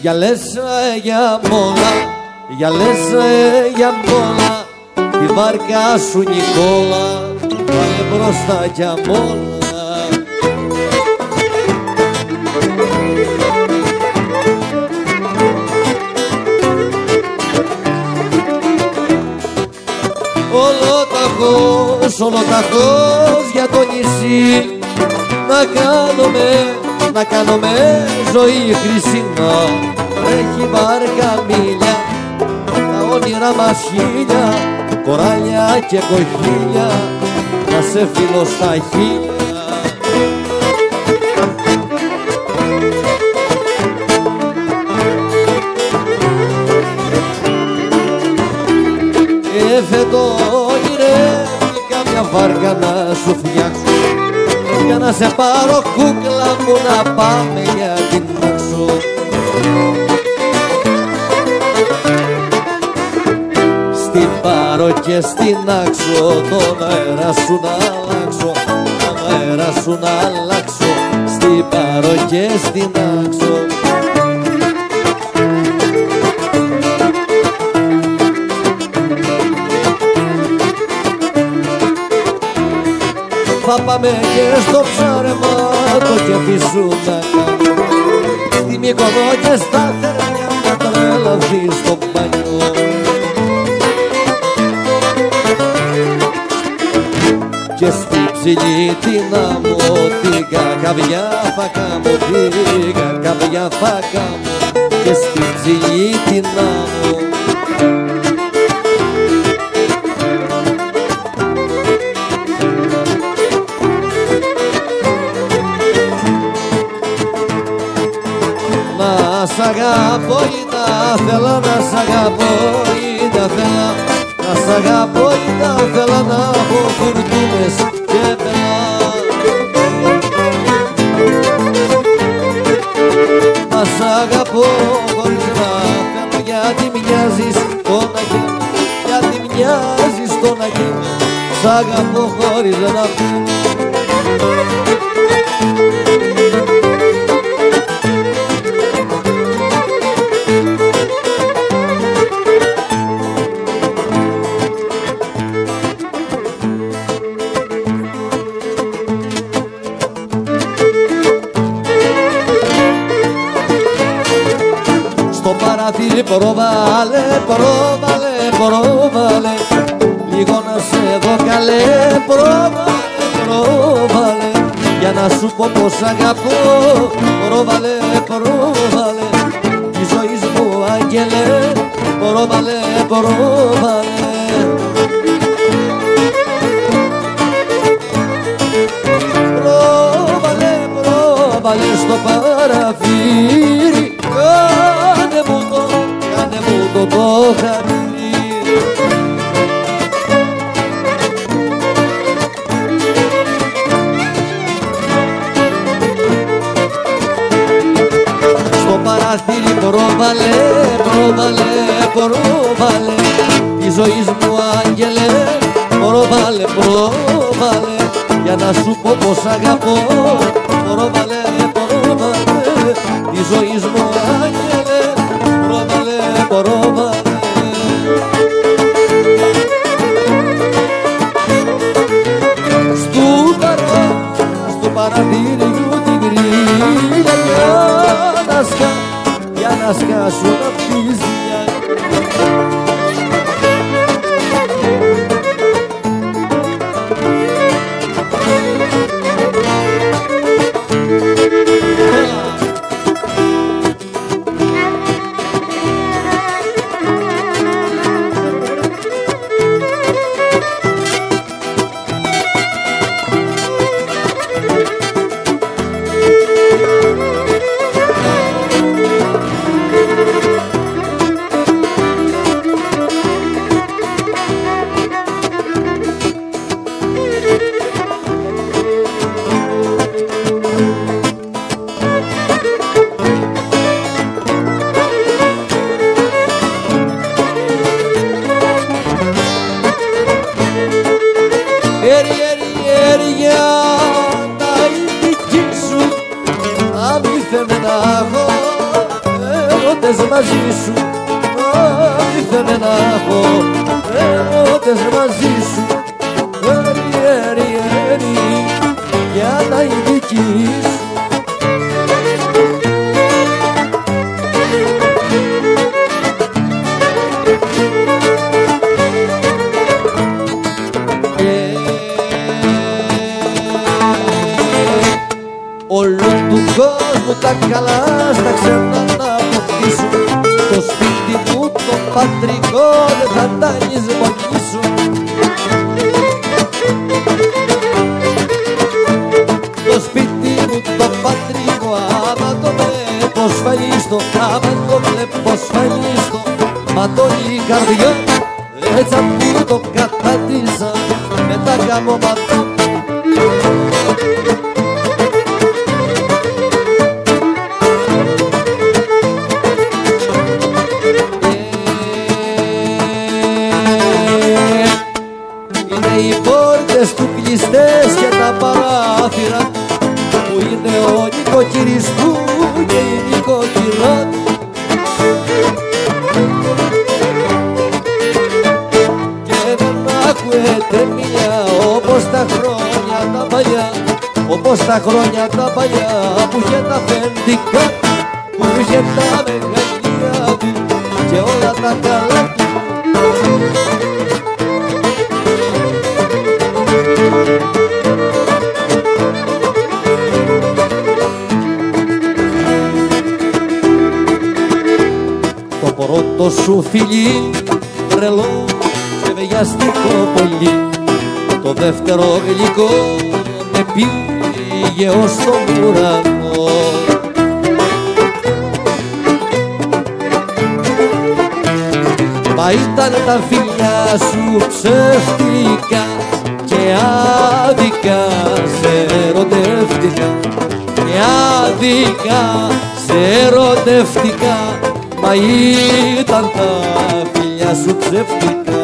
Για λες για μόλα, για λες για μόλα, τη βάρκα σου Νικόλα, βάλε μπροστά για μόλα. Ολοταχώς για το νησί να κάνουμε ζωή χρυσινά. Έχει βάρκα μίλια, τα όνειρα μας χίλια, κοράλια και κοχύλια, να σε φίλω στα χίλια. Έφετο ονειρεύει καμιά βάρκα να σου φτιάξω, για να σε πάρω κούκλα μου να πάμε για την Άξο. Στην πάρω και στην Άξο, τον αέρα σου να αλλάξω, τον αέρα σου να αλλάξω. Στην πάρω και στην Άξο. Θα πάμε και στο ψάρεμα, το κέφι σου να κάνω, στη Μύκονο και στα Χερνιά να τρελαθείς στο μπάνιο. Και στη ψηλή την άμμο, την κακαβιά θα κάνω, την κακαβιά θα κάνω, και στη ψηλή την άμμο. Να σ' αγαπώ ή να θέλω, να σ' αγαπώ ή να θέλω, να σ' αγαπώ ή να θέλω, να έχω φουρτούνες και πελά. Να σ' αγαπώ χωρίς να θέλω, γιατί μοιάζεις τον αγγέλο, γιατί μοιάζεις τον αγγέλο. Σ' αγαπώ χωρίς να θέλω. παραθύρι προβάλε, προβάλε, προβάλε, λίγο να σε δω καλέ, προβάλε, προβάλε, για να σου πω πως αγαπώ, προβάλε, προβάλε, τη ζωής μου άγγελε, προβάλε, προβάλε. Πρόβαλε στο παραθύρι, κάνε μου το χατήρι. Στο παραθύρι πρόβαλε, πρόβαλε, πρόβαλε, τη ζωής μου άγγελε, πρόβαλε, πρόβαλε, για να σου πω πως αγαπώ. Πρόβαλε, πρόβαλε, τη ζωής μου άγγελε, πρόβαλε, πρόβαλε. Στου παραθύριου την γκρίλια, για να σκάσω να πεις μια. έρωτες μαζί σου, ήθελε να έχω έρωτες μαζί σου. Για να είναι δική σου. Όλου του κόσμου τα καλά στα ξένα να αποκτήσουν. Το σπίτι μου το πατρικό δεν θα τα λησμονήσουν. Το σπίτι μου το πατρικό, άμα το βλέπω σφαλίστο, άμα το βλέπω σφαλίστο, μα το η καρδιά έτσι που το κατάτησα με τα καμώματα. Είναι οι πόρτες του κλειστές και τα παράθυρα, που είναι ο νοικοκυρής του και η νοικοκυρά του. Και δεν ακούεται μια όπως τα χρόνια τα παλιά, όπως τα χρόνια τα παλιά που είχε τα αφεντικά, που είχε τα μεγαλεία του και όλα τα καλά του. Το πρώτο σου φιλί τρελό και βιαστικό πολύ, το δεύτερο γλυκό με πήγε ως τον ουρανό. Μα ήταν τα φιλιά σου ψεύτικα και άδικα σε ερωτεύτηκα, και άδικα σε ερωτεύτηκα, μα ήταν τα φιλιά σου ψεύτικα.